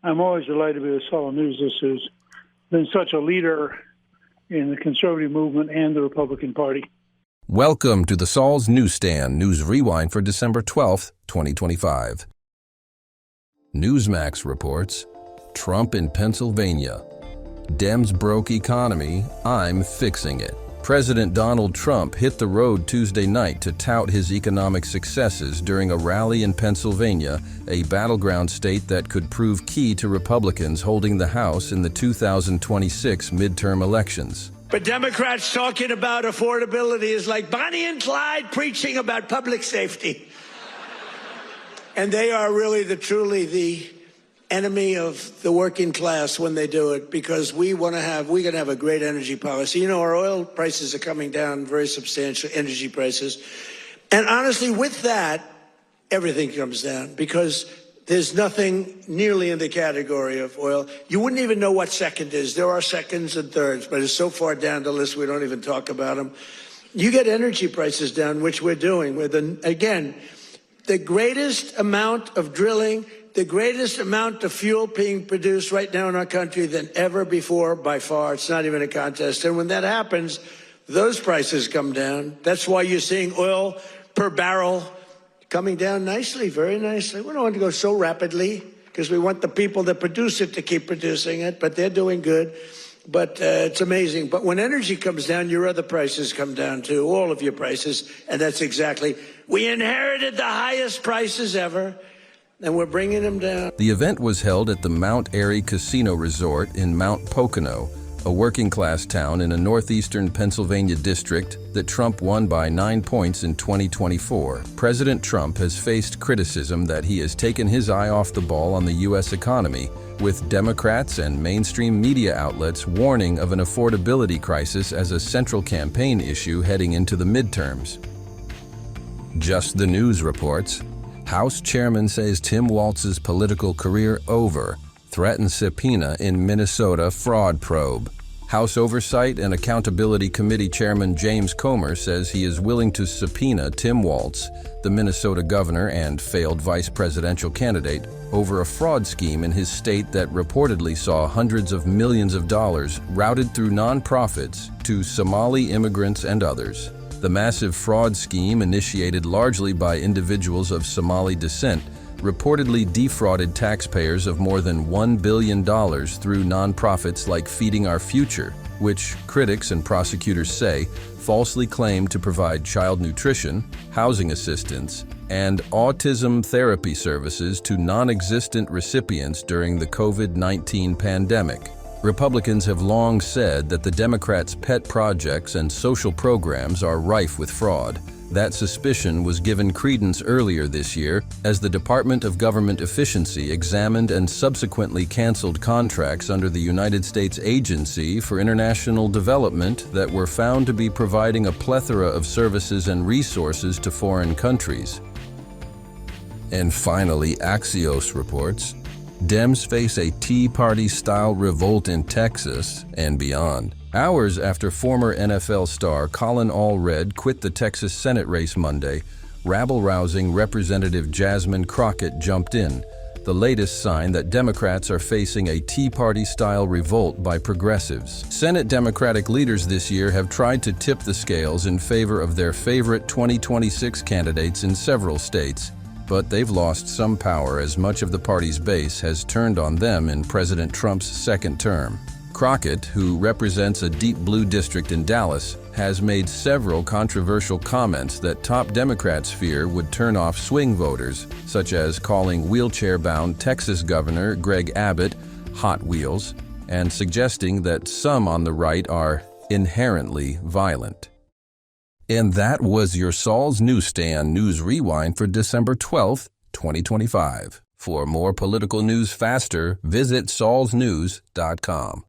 I'm always delighted to be with Saul News. This has been such a leader in the conservative movement and the Republican Party. Welcome to the Saul's Newsstand News Rewind for December 12th, 2025. Newsmax reports, Trump in Pennsylvania. Dems broke economy, I'm fixing it. President Donald Trump hit the road Tuesday night to tout his economic successes during a rally in Pennsylvania, a battleground state that could prove key to Republicans holding the House in the 2026 midterm elections. But Democrats talking about affordability is like Bonnie and Clyde preaching about public safety. And they are really truly the enemy of the working class when they do it, because we're going to have a great energy policy. You know, our oil prices are coming down very substantially, energy prices. And honestly, with that, everything comes down, because there's nothing nearly in the category of oil. You wouldn't even know what second is. There are seconds and thirds, but it's so far down the list we don't even talk about them. You get energy prices down, which we're doing. Again, the greatest amount of drilling, the greatest amount of fuel being produced right now in our country than ever before, by far. It's not even a contest. And when that happens, those prices come down. That's why you're seeing oil per barrel coming down nicely, very nicely. We don't want to go so rapidly because we want the people that produce it to keep producing it, but they're doing good. But it's amazing. But when energy comes down, your other prices come down too, all of your prices. And that's exactly, we inherited the highest prices ever, and we're bringing them down. The event was held at the Mount Airy Casino Resort in Mount Pocono, a working-class town in a northeastern Pennsylvania district that Trump won by 9 points in 2024. President Trump has faced criticism that he has taken his eye off the ball on the U.S. economy, with Democrats and mainstream media outlets warning of an affordability crisis as a central campaign issue heading into the midterms. Just the News reports, House Chairman says Tim Walz's political career over, threatens subpoena in Minnesota fraud probe. House Oversight and Accountability Committee Chairman James Comer says he is willing to subpoena Tim Walz, the Minnesota governor and failed vice presidential candidate, over a fraud scheme in his state that reportedly saw hundreds of millions of dollars routed through nonprofits to Somali immigrants and others. The massive fraud scheme, initiated largely by individuals of Somali descent, reportedly defrauded taxpayers of more than $1 billion through nonprofits like Feeding Our Future, which critics and prosecutors say falsely claimed to provide child nutrition, housing assistance, and autism therapy services to non-existent recipients during the COVID-19 pandemic. Republicans have long said that the Democrats' pet projects and social programs are rife with fraud. That suspicion was given credence earlier this year as the Department of Government Efficiency examined and subsequently canceled contracts under the United States Agency for International Development that were found to be providing a plethora of services and resources to foreign countries. And finally, Axios reports, Dems face a Tea Party-style revolt in Texas and beyond. Hours after former NFL star Colin Allred quit the Texas Senate race Monday, rabble-rousing Representative Jasmine Crockett jumped in, the latest sign that Democrats are facing a Tea Party-style revolt by progressives. Senate Democratic leaders this year have tried to tip the scales in favor of their favorite 2026 candidates in several states, but they've lost some power as much of the party's base has turned on them in President Trump's second term. Crockett, who represents a deep blue district in Dallas, has made several controversial comments that top Democrats fear would turn off swing voters, such as calling wheelchair-bound Texas Governor Greg Abbott Hot Wheels, and suggesting that some on the right are inherently violent. And that was your Saul's Newsstand News Rewind for December 12th, 2025. For more political news faster, visit saulsnews.com.